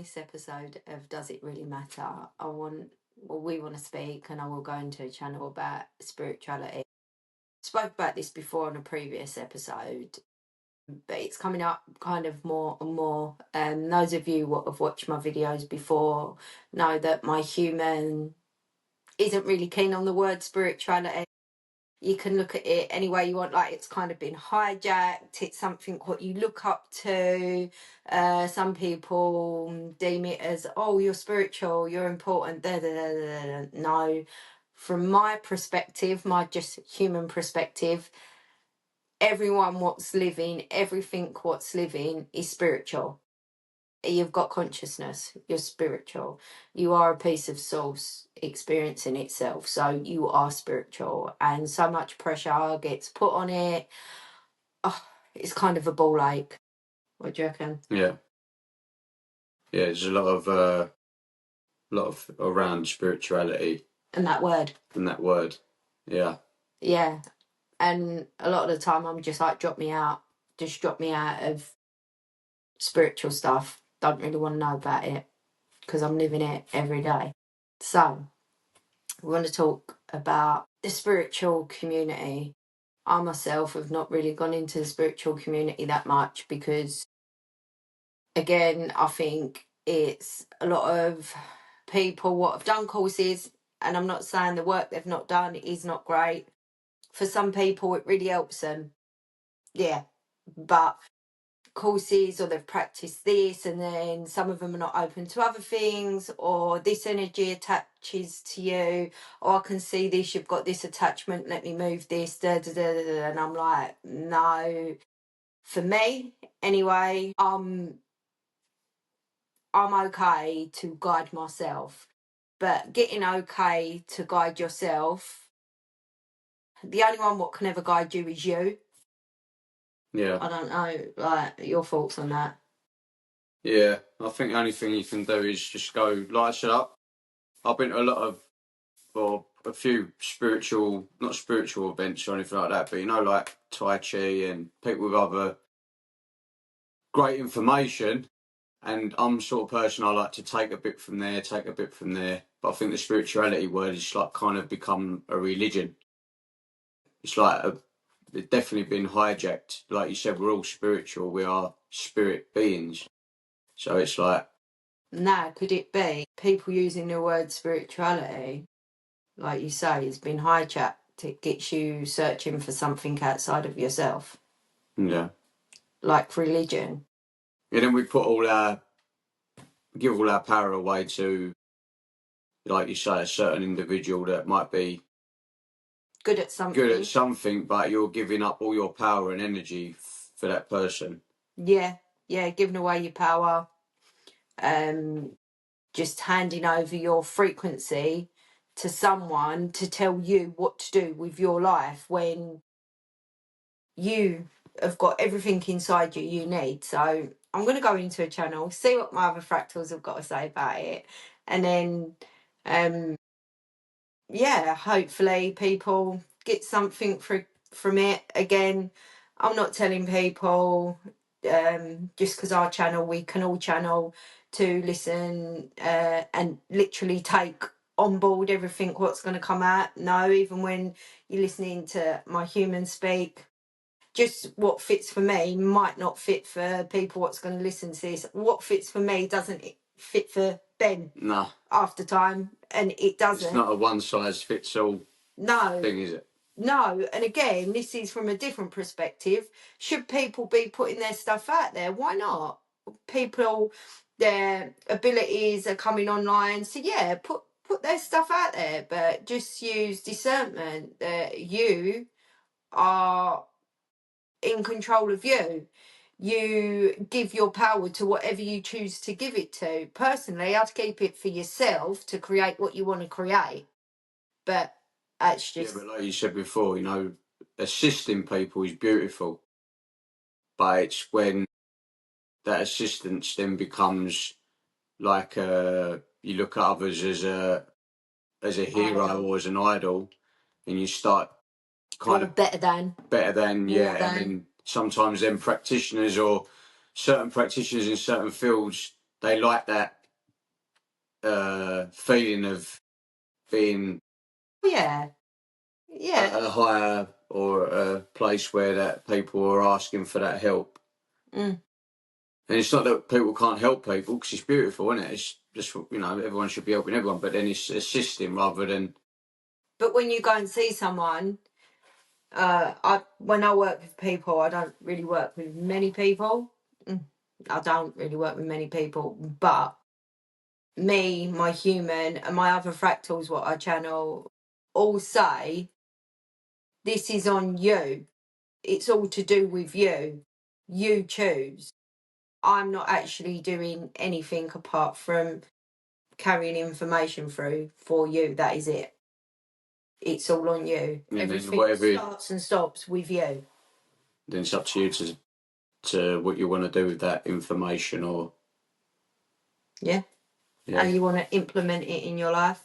this episode of Does It Really Matter, we want to speak, and I will go into a channel about spirituality. Spoke about this before on a previous episode, but it's coming up kind of more and more. Those of you what have watched my videos before know that my human isn't really keen on the word spirituality. You can look at it any way you want, like it's kind of been hijacked. It's something what you look up to. Some people deem it as, oh, you're spiritual, you're important. No, from my perspective, my just human perspective, everyone what's living, everything what's living is spiritual. You've got consciousness, you're spiritual. You are a piece of source experiencing itself, so you are spiritual. And so much pressure gets put on it. Oh, it's kind of a ball ache. What do you reckon? Yeah, there's a lot of around spirituality And that word. Yeah. And a lot of the time I'm just like, drop me out of spiritual stuff. Don't really want to know about it because I'm living it every day. So we want to talk about the spiritual community. I myself have not really gone into the spiritual community that much because, again, I think it's a lot of people what have done courses, and I'm not saying the work they've not done is not great. For some people it really helps them. Yeah, but courses, or they've practiced this and then some of them are not open to other things, or this energy attaches to you, or I can see this, you've got this attachment, let me move this, and I'm like, no. For me anyway, I'm okay to guide myself, but getting okay to guide yourself, the only one what can ever guide you is you. Yeah. I don't know, like, your thoughts on that? Yeah, I think the only thing you can do is just go, like I said, I've been to a lot of, or a few not spiritual events or anything like that, but like Tai Chi and people with other great information. And I'm the sort of person I like to take a bit from there, But I think the spirituality word is like kind of become a religion. It's like it's definitely been hijacked. Like you said, we're all spiritual. We are spirit beings. So it's like... Now, could it be people using the word spirituality, like you say, has been hijacked? It gets you searching for something outside of yourself. Yeah. Like religion. And then we give all our power away to, like you say, a certain individual that might be good at something, but you're giving up all your power and energy for that person. Yeah, giving away your power. Just handing over your frequency to someone to tell you what to do with your life when you have got everything inside you need. So I'm going to go into a channel, see what my other fractals have got to say about it, and then hopefully people get something from it. Again, I'm not telling people just because our channel, we can all channel, to listen and literally take on board everything what's going to come out. No, even when you're listening to my human speak, just what fits for me might not fit for people what's going to listen to this. What fits for me doesn't fit for Ben. No. After time, and it doesn't. It's not a one size fits all thing, is it? No, and again, this is from a different perspective. Should people be putting their stuff out there? Why not? People, their abilities are coming online, so yeah, put their stuff out there, but just use discernment that you are in control of you. You give your power to whatever you choose to give it to. Personally, I'd keep it for yourself to create what you want to create, but that's just... Yeah, but like you said before, assisting people is beautiful, but it's when that assistance then becomes like you look at others as a hero or as an idol, and you start kind of better than, and then sometimes then practitioners or certain practitioners in certain fields they like that feeling of being Yeah. at a higher or a place where that people are asking for that help. Mm. And it's not that people can't help people, because it's beautiful, isn't it? It's just, everyone should be helping everyone, but then it's assisting rather than. But when you go and see someone, when I work with people, I don't really work with many people. I don't really work with many people, but me, my human, and my other fractals, what I channel, all say, this is on you. It's all to do with you. You choose. I'm not actually doing anything apart from carrying information through for you. That is it. It's all on you. And Everything starts and stops with you. Then it's up to you to what you want to do with that information, or how you want to implement it in your life,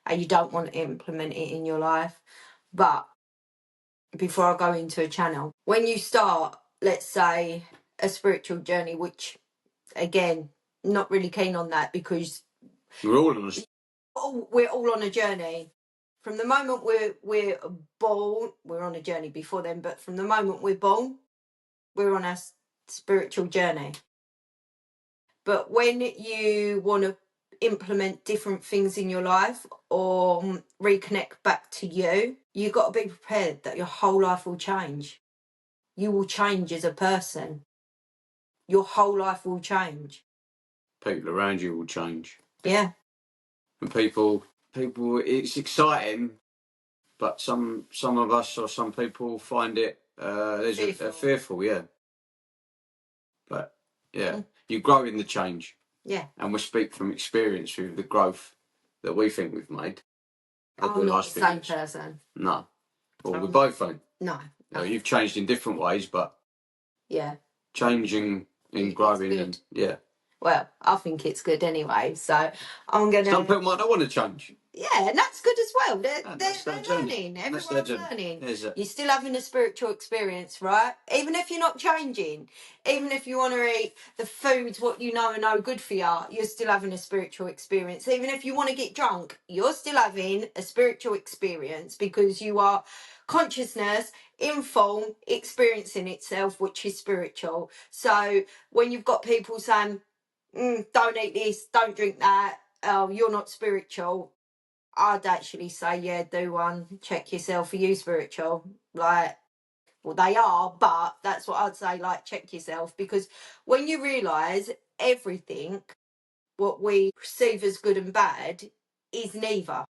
how you don't want to implement it in your life. But before I go into a channel, when you start, let's say, a spiritual journey, which again, not really keen on that, because we're all on a journey. From the moment we're born, we're on a journey before then, but from the moment we're born, we're on a spiritual journey. But when you want to implement different things in your life or reconnect back to you, you've got to be prepared that your whole life will change. You will change as a person. Your whole life will change. People around you will change. Yeah. And people, it's exciting, but some of us or some people find it fearful, yeah. But yeah, you grow in the change. Yeah. And we speak from experience with the growth that we think we've made. I'm not the same person. No. Well, we both ain't. No. You've changed in different ways, but changing and growing, and well, I think it's good anyway. So I'm gonna. Some people might not want to change. Yeah, and that's good as well. They're learning. Everyone's learning. You're still having a spiritual experience, right? Even if you're not changing, even if you want to eat the foods what you know are no good for you, you're still having a spiritual experience. Even if you want to get drunk, you're still having a spiritual experience, because you are consciousness in form experiencing itself, which is spiritual. So when you've got people saying, don't eat this, don't drink that, oh, you're not spiritual, I'd actually say, yeah, do one. Check yourself. Are you spiritual? Like, well, they are, but that's what I'd say. Like, check yourself, because when you realise everything, what we perceive as good and bad, is neither.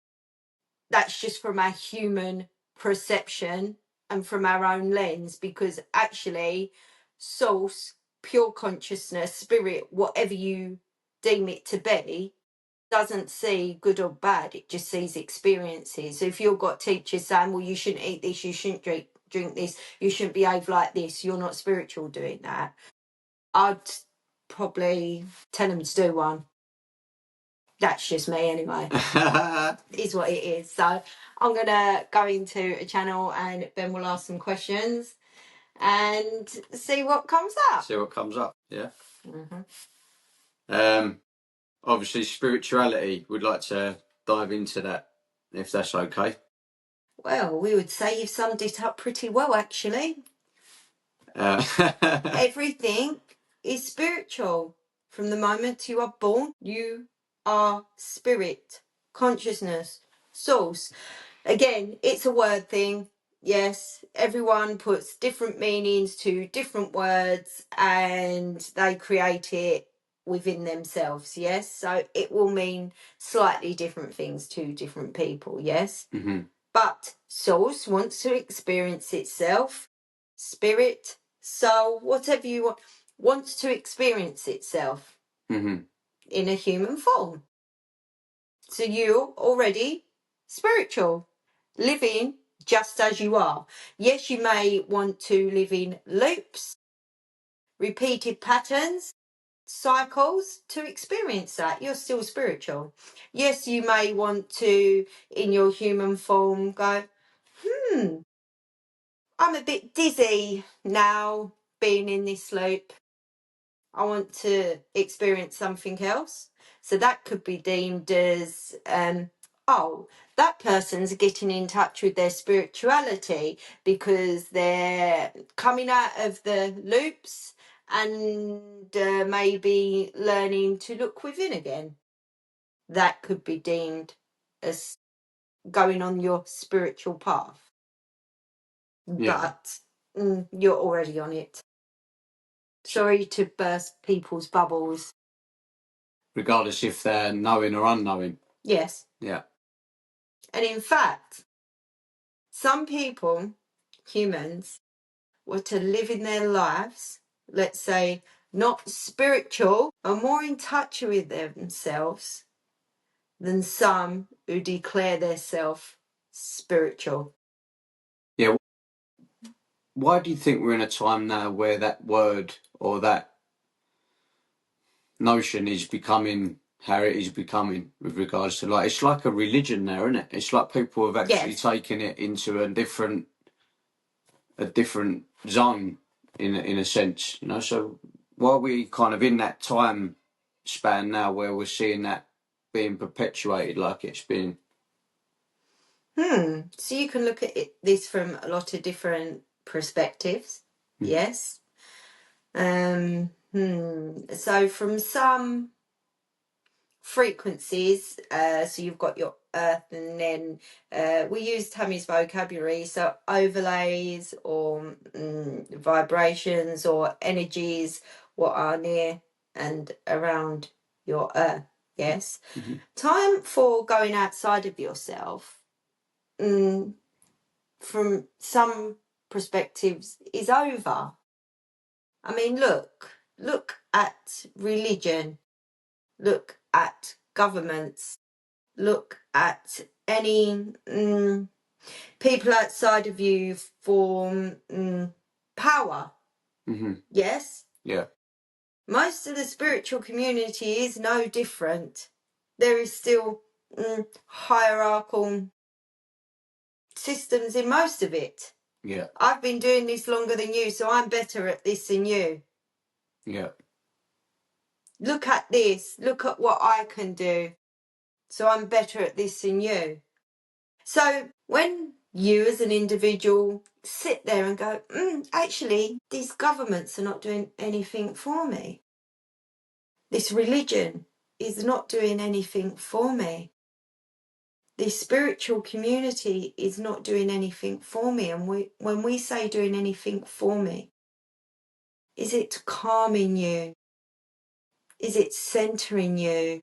That's just from our human perception and from our own lens, because actually, source, pure consciousness, spirit, whatever you deem it to be, doesn't see good or bad, it just sees experiences. So if you've got teachers saying, well, you shouldn't eat this, you shouldn't drink this, you shouldn't behave like this, you're not spiritual doing that, I'd probably tell them to do one. That's just me anyway. Is what it is. So I'm gonna go into a channel and Ben will ask some questions and see what comes up. Yeah. Obviously, spirituality, we'd like to dive into that, if that's okay. Well, we would say you've summed it up pretty well, actually. Everything is spiritual. From the moment you are born, you are spirit, consciousness, source. Again, it's a word thing. Yes, everyone puts different meanings to different words and they create it within themselves. Yes, so it will mean slightly different things to different people. Yes. But source wants to experience itself, spirit, soul, whatever you want, wants to experience itself in a human form. So you're already spiritual, living just as you are. Yes, you may want to live in loops, repeated patterns, cycles to experience that. You're still spiritual. Yes, you may want to, in your human form, go, I'm a bit dizzy now being in this loop. I want to experience something else. So that could be deemed as, oh, that person's getting in touch with their spirituality because they're coming out of the loops and maybe learning to look within again. That could be deemed as going on your spiritual path. Yeah. But you're already on it. Sorry to burst people's bubbles. Regardless if they're knowing or unknowing. Yes. Yeah. And in fact, some people, humans, were to live in their lives, let's say, not spiritual, are more in touch with themselves than some who declare themselves spiritual. Yeah. Why do you think we're in a time now where that word or that notion is becoming how it is becoming with regards to, like, it's like a religion now, isn't it? It's like people have actually taken it into a different zone in a sense, you know. So why are we kind of in that time span now where we're seeing that being perpetuated like it's been? So you can look at this from a lot of different perspectives. Yes. So from some frequencies, so you've got your earth, and then we use Tammy's vocabulary, so overlays or vibrations or energies what are near and around your earth. Yes. Time for going outside of yourself, from some perspectives, is over. I mean, look at religion, look at governments, look at any people outside of you for power. Yes? Yeah. Most of the spiritual community is no different. There is still hierarchical systems in most of it. Yeah. I've been doing this longer than you, so I'm better at this than you. Yeah. Look at this. Look at what I can do. So I'm better at this than you. So when you as an individual sit there and go, actually, these governments are not doing anything for me. This religion is not doing anything for me. This spiritual community is not doing anything for me. And when we say doing anything for me, is it calming you? Is it centering you?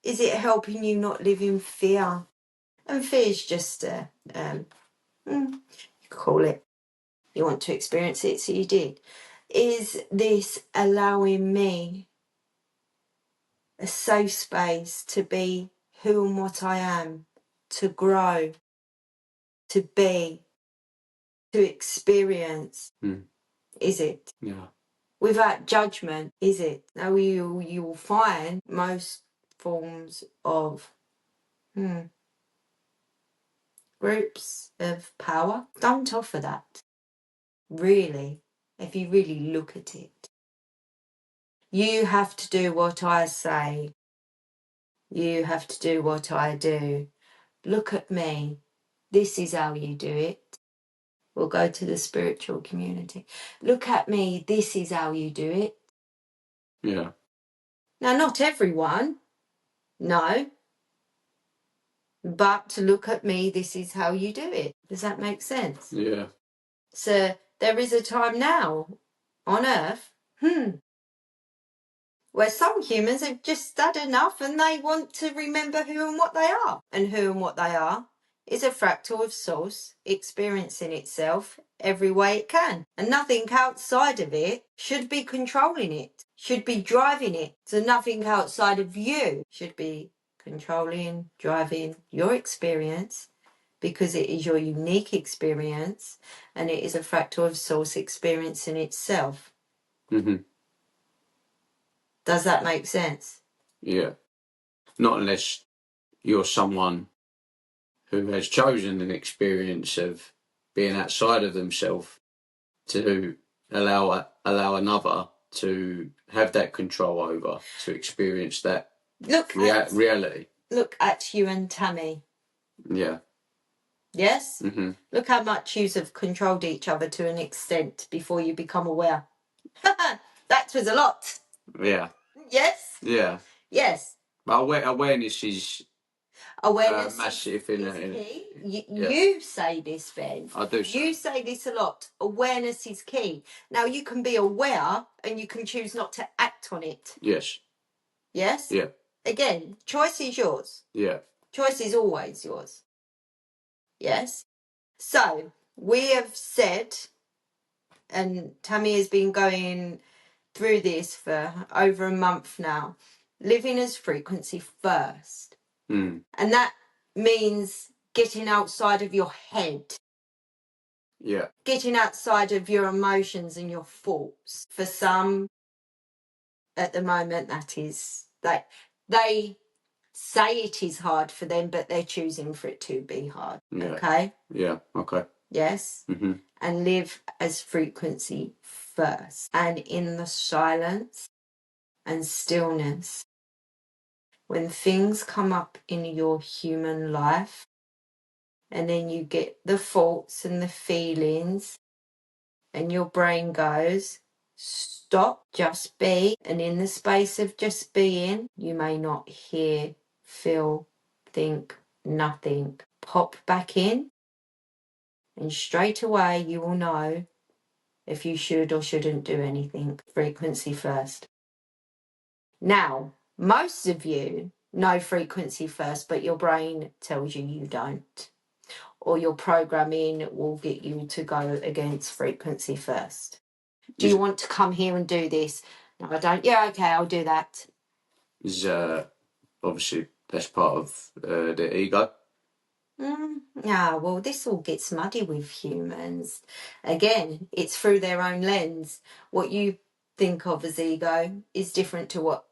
Is it helping you not live in fear? And fear is just, you call it, you want to experience it, so you did. Is this allowing me a safe space to be who and what I am, to grow, to be, to experience? Is it? Yeah. Without judgment, is it? Now you'll find most forms of groups of power don't offer that. Really, if you really look at it. You have to do what I say. You have to do what I do. Look at me. This is how you do it. We'll go to the spiritual community. Look at me. This is how you do it. Yeah. Now, not everyone. No. But look at me. This is how you do it. Does that make sense? Yeah. So there is a time now on Earth, where some humans have just had enough and they want to remember who and what they are. And who and what they are is a fractal of source experiencing itself every way it can. And nothing outside of it should be controlling it, should be driving it. So nothing outside of you should be controlling, driving your experience, because it is your unique experience and it is a fractal of source experiencing itself. Does that make sense? Yeah. Not unless you're someone who has chosen an experience of being outside of themselves to allow another to have that control over, to experience that reality. Look at you and Tammy. Yeah. Yes? Mm-hmm. Look how much you have controlled each other to an extent before you become aware. That was a lot. Yeah. Yes? Yeah. Yes. But awareness is massive in key. Yeah. You say this, Ben. I do say. You say this a lot. Awareness is key. Now, you can be aware and you can choose not to act on it. Yes. Yes? Yeah. Again, choice is yours. Yeah. Choice is always yours. Yes? So, we have said, and Tammy has been going through this for over a month now, living as frequency first. Mm. And that means getting outside of your head. Yeah. Getting outside of your emotions and your thoughts. For some, at the moment, that is, they say it is hard for them, but they're choosing for it to be hard. Yeah. Okay? Yeah. Okay. Yes? Mm-hmm. And live as frequency first. And in the silence and stillness, when things come up in your human life, and then you get the thoughts and the feelings, and your brain goes, stop, just be. And in the space of just being, you may not hear, feel, think, nothing. Pop back in, and straight away you will know if you should or shouldn't do anything. Frequency first. Now, most of you know frequency first, but your brain tells you you don't. Or your programming will get you to go against frequency first. Do you want to come here and do this? No, I don't. Yeah, okay, I'll do that. Is obviously that's part of the ego. Yeah, well, this all gets muddy with humans. Again, it's through their own lens. What you think of as ego is different to what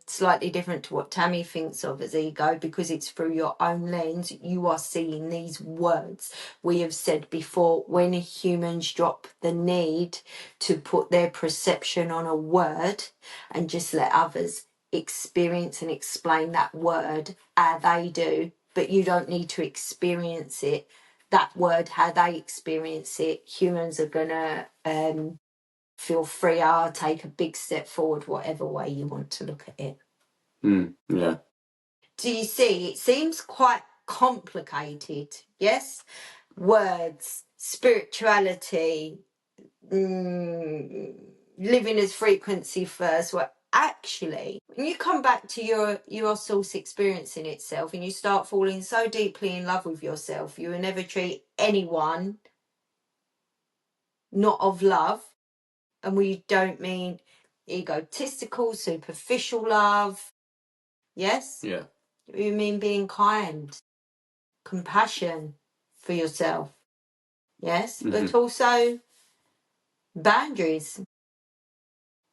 slightly different to what Tammy thinks of as ego, because it's through your own lens. You are seeing these words. We have said before, when humans drop the need to put their perception on a word and just let others experience and explain that word how they do, but you don't need to experience it, that word how they experience it, humans are gonna feel freer, take a big step forward, whatever way you want to look at it. Yeah. Do you see? It seems quite complicated, yes? Words, spirituality, living as frequency first. Well, actually, when you come back to your source experience in itself and you start falling so deeply in love with yourself, you will never treat anyone not of love. And we don't mean egotistical, superficial love. Yes? Yeah. We mean being kind, compassion for yourself. Yes? Mm-hmm. But also boundaries.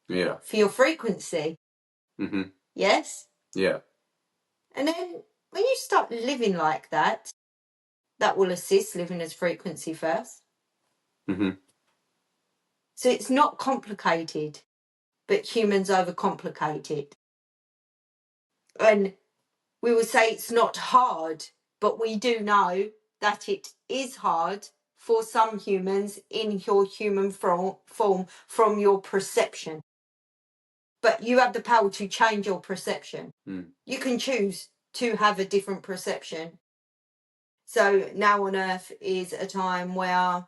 Yeah. For your frequency. Mm-hmm. Yes? Yeah. And then when you start living like that, that will assist living as frequency first. Mm-hmm. So it's not complicated, but humans overcomplicate it. And we will say it's not hard, but we do know that it is hard for some humans in your human form from your perception. But you have the power to change your perception. You can choose to have a different perception. So now on Earth is a time where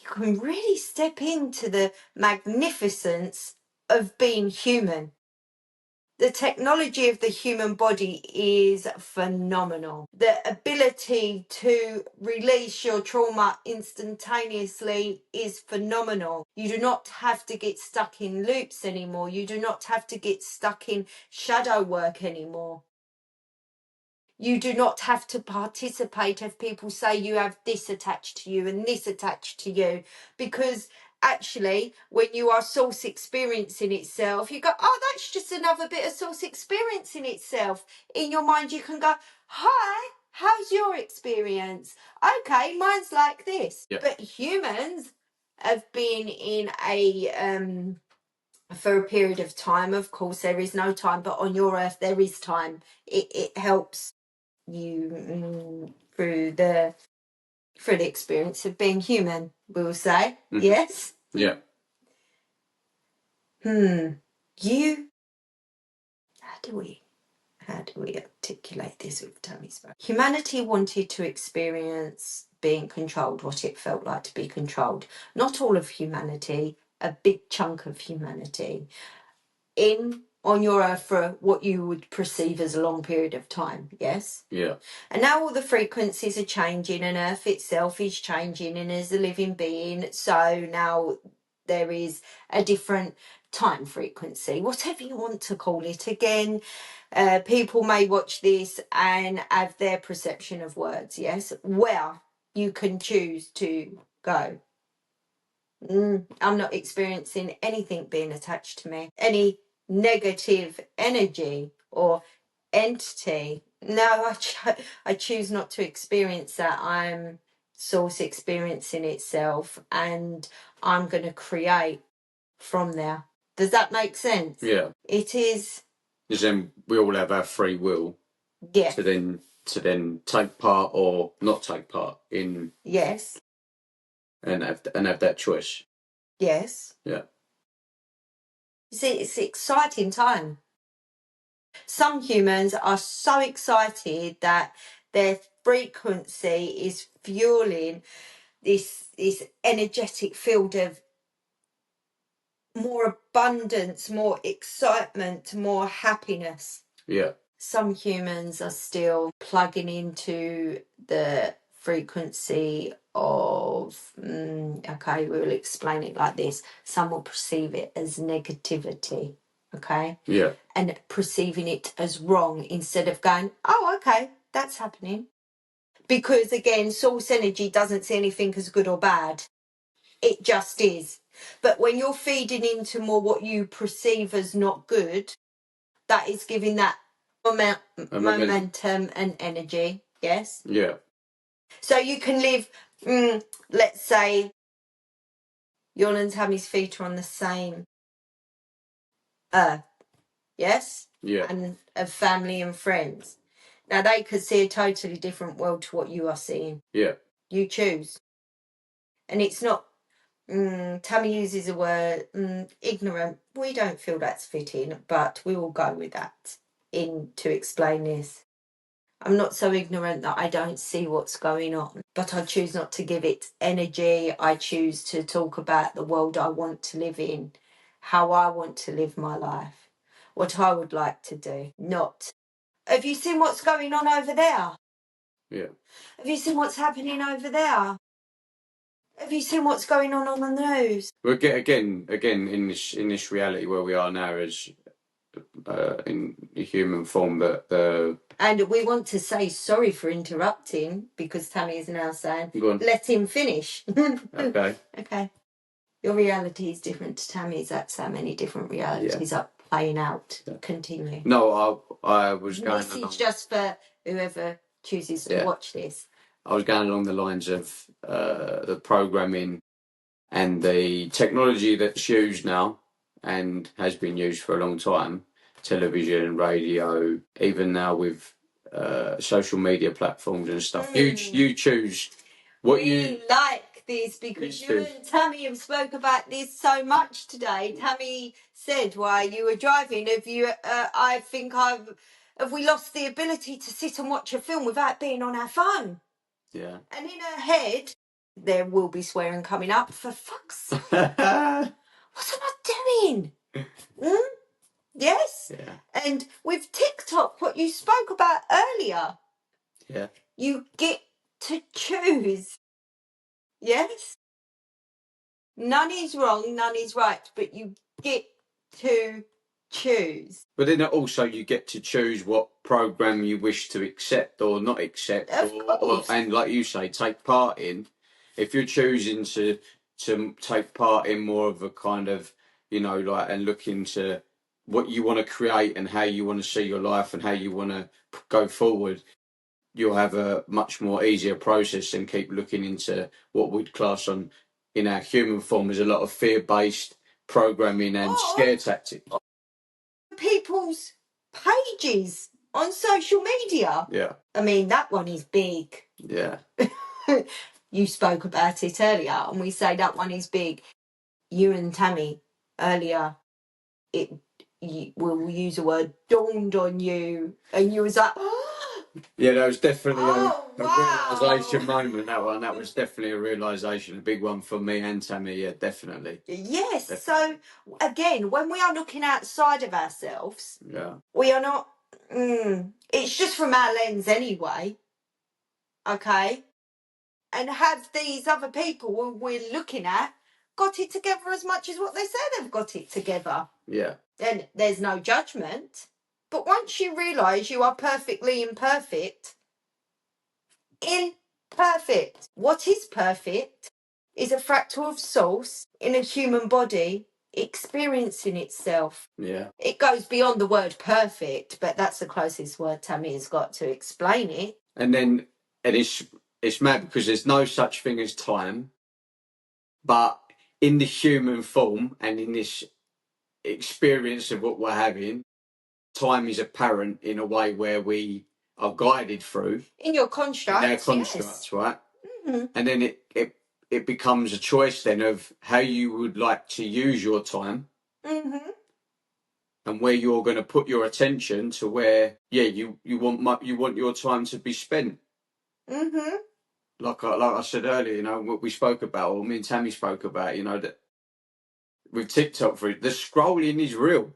you can really step into the magnificence of being human. The technology of the human body is phenomenal. The ability to release your trauma instantaneously is phenomenal. You do not have to get stuck in loops anymore. You do not have to get stuck in shadow work anymore. You do not have to participate if people say you have this attached to you and this attached to you, because actually when you are source experiencing itself, you go, oh, that's just another bit of source experiencing itself. In your mind you can go, hi, how's your experience? Okay, mine's like this. Yeah. But humans of being in a for a period of time. Of course, there is no time, but on your earth there is time. It helps you through the experience of being human, we'll say. Yes. Yeah. You. How do we articulate this with Tammy's back? Humanity wanted to experience being controlled, what it felt like to be controlled. Not all of humanity, a big chunk of humanity. On your earth for what you would perceive as a long period of time, yes? Yeah. And now all the frequencies are changing and Earth itself is changing and is a living being. So now there is a different time frequency, whatever you want to call it. Again, people may watch this and have their perception of words, yes? Where you can choose to go. I'm not experiencing anything being attached to me. Any negative energy or entity. No, I choose not to experience that. I'm source experiencing itself and I'm going to create from there. Does that make sense? Yeah. It is. Because then we all have our free will. Yeah. To then take part or not take part in. Yes. And have that choice. Yes. Yeah. See, it's an exciting time. Some humans are so excited that their frequency is fueling this energetic field of more abundance, more excitement, more happiness. Yeah. Some humans are still plugging into the frequency of, okay, we'll explain it like this. Some will perceive it as negativity, okay? Yeah. And perceiving it as wrong instead of going, oh, okay, that's happening. Because again, source energy doesn't see anything as good or bad. It just is. But when you're feeding into more what you perceive as not good, that is giving that momentum and energy. Yes? Yeah. So you can live, let's say, Yon and Tammy's feet are on the same earth. Yes? Yeah. And of family and friends. Now, they could see a totally different world to what you are seeing. Yeah. You choose. And it's not, Tammy uses a word, ignorant. We don't feel that's fitting, but we will go with that to explain this. I'm not so ignorant that I don't see what's going on, but I choose not to give it energy. I choose to talk about the world I want to live in, how I want to live my life, what I would like to do. Not, have you seen what's going on over there? Yeah. Have you seen what's happening over there? Have you seen what's going on the news? We'll get again in this reality where we are now as in the human form, but and we want to say sorry for interrupting because Tammy is now saying, let him finish. Okay. Okay. Your reality is different to Tammy's. That's how many different realities are playing out. Yeah. Continue. No, I was going. This is just for whoever chooses to watch this. I was going along the lines of the programming and the technology that's used now and has been used for a long time. Television, radio, even now with social media platforms and stuff. You choose what you like this because you and Tammy have spoke about this so much today. Tammy said while you were driving, have we lost the ability to sit and watch a film without being on our phone? Yeah. And in her head, there will be swearing coming up. For fuck's sake. What am I doing? Yes? Yeah. And with TikTok, what you spoke about earlier. Yeah. You get to choose. Yes? None is wrong, none is right, but you get to choose. But then also you get to choose what program you wish to accept or not accept, and like you say, take part in. If you're choosing to take part in more of a kind of, and look into what you want to create and how you want to see your life and how you want to go forward, you'll have a much more easier process and keep looking into what we'd class on in our human form is a lot of fear-based programming and scare tactics. People's pages on social media. Yeah. I mean, that one is big. Yeah. You spoke about it earlier, and we say that one is big. You and Tammy earlier, we'll use the word dawned on you, and you was like, yeah, that was definitely wow. a realisation moment, that one. That was definitely a realisation, a big one for me and Tammy, yeah, definitely. Yes, definitely. So again, when we are looking outside of ourselves, yeah, we are not, it's just from our lens anyway, okay? And have these other people we're looking at got it together as much as what they say they've got it together? Yeah. Then there's no judgment. But once you realise you are perfectly imperfect, what is perfect is a fractal of source in a human body experiencing itself. Yeah. It goes beyond the word perfect, but that's the closest word Tammy has got to explain it. And it's mad because there's no such thing as time, but in the human form and in this experience of what we're having, time is apparent in a way where we are guided through. In your constructs, in our constructs, yes. right? Mm-hmm. And then it becomes a choice then of how you would like to use your time. Mm-hmm. And where you're going to put your attention to where, you want your time to be spent. Mm-hmm. Like I said earlier, what we spoke about, or me and Tammy spoke about, that with TikTok, the scrolling is real.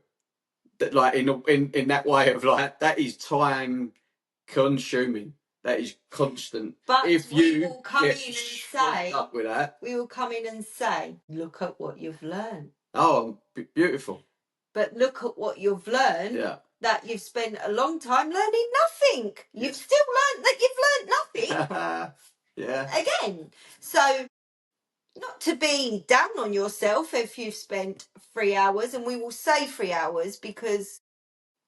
That like in that way of like that is time consuming. That is constant. But if we will come in and say, up with that, we will come in and say, look at what you've learned. Oh, beautiful. But look at what you've learned. Yeah. That you've spent a long time learning nothing. You've still learned that you've learned nothing. yeah. Again. So, not to be down on yourself if you've spent 3 hours, and we will say 3 hours because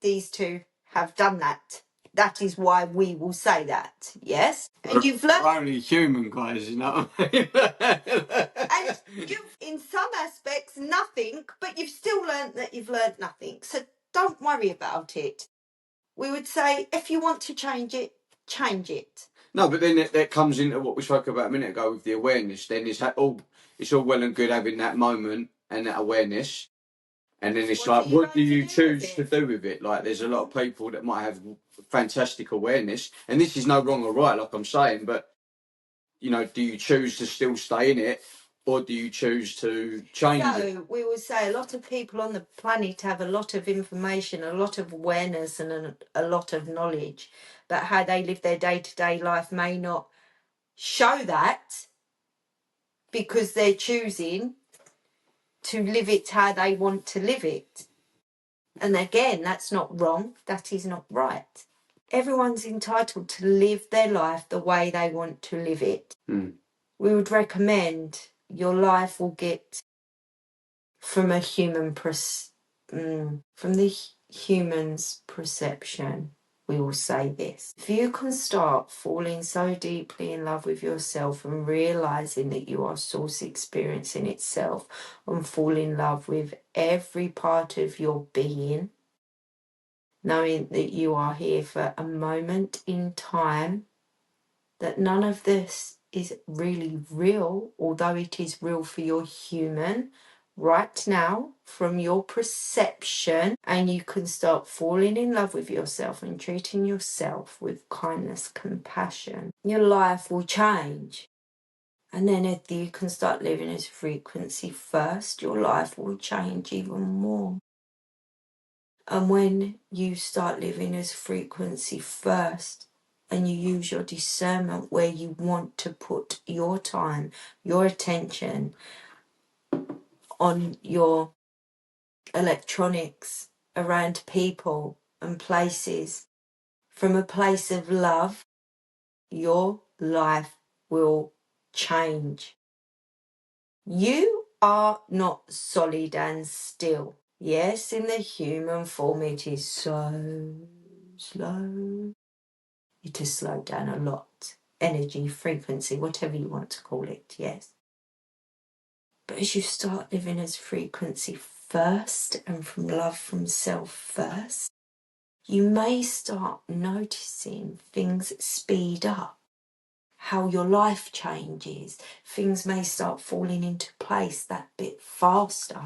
these two have done that. That is why we will say that, yes? And you've learned... We're only human, guys, you know what I mean? And you've, in some aspects, nothing, but you've still learned that you've learned nothing. So don't worry about it. We would say, if you want to change it, change it. No, but then that comes into what we spoke about a minute ago with the awareness. Then it's all well and good having that moment and that awareness. And then it's what do you choose to do with it? Like, there's a lot of people that might have fantastic awareness, and this is no wrong or right, like I'm saying, but, do you choose to still stay in it, or do you choose to change it? So, we would say a lot of people on the planet have a lot of information, a lot of awareness, and a lot of knowledge, but how they live their day-to-day life may not show that because they're choosing to live it how they want to live it. And again, that's not wrong. That is not right. Everyone's entitled to live their life the way they want to live it. We would recommend your life will get from a human from the human's perception. We will say this. If you can start falling so deeply in love with yourself and realizing that you are source experiencing itself and fall in love with every part of your being, knowing that you are here for a moment in time, that none of this is really real, although it is real for your human right now from your perception, and you can start falling in love with yourself and treating yourself with kindness, compassion, your life will change. And then if you can start living as frequency first, your life will change even more. And when you start living as frequency first and you use your discernment where you want to put your time, your attention on your electronics around people and places from a place of love, your life will change. You are not solid and still. Yes, in the human form it is so slow. It has slowed down a lot. Energy, frequency, whatever you want to call it, yes. But as you start living as frequency first and from love from self first, you may start noticing things speed up, how your life changes. Things may start falling into place that bit faster.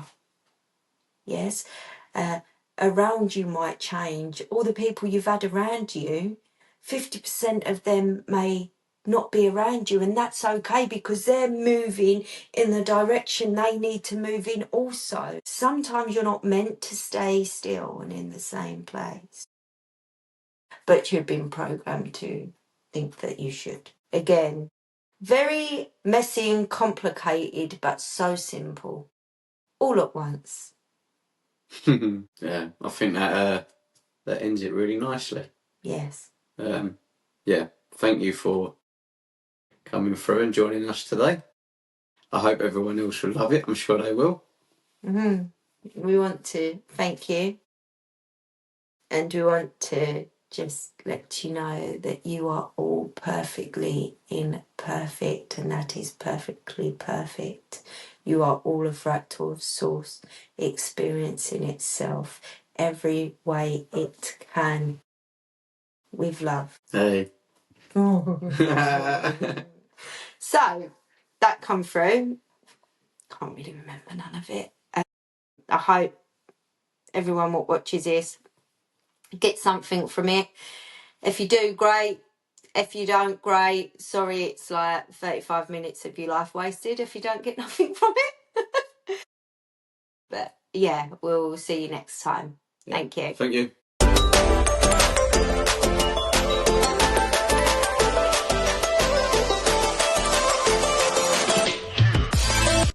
Yes, around you might change. All the people you've had around you, 50% of them may not be around you, and that's okay because they're moving in the direction they need to move in also. Sometimes you're not meant to stay still and in the same place, but you've been programmed to think that you should. Again, very messy and complicated, but so simple, all at once. Yeah, I think that ends it really nicely. Yes. Yeah, thank you for coming through and joining us today. I hope everyone else will love it. I'm sure they will. We want to thank you, and we want to just let you know that you are all perfectly imperfect, and that is perfectly perfect. You are all a fractal of source, experiencing itself every way it can, with love. Hey. So that come through. Can't really remember none of it. I hope everyone what watches this get something from it. If you do, great. If you don't, great. Sorry, it's like 35 minutes of your life wasted if you don't get nothing from it. But yeah, we'll see you next time. Yeah. Thank you. Thank you.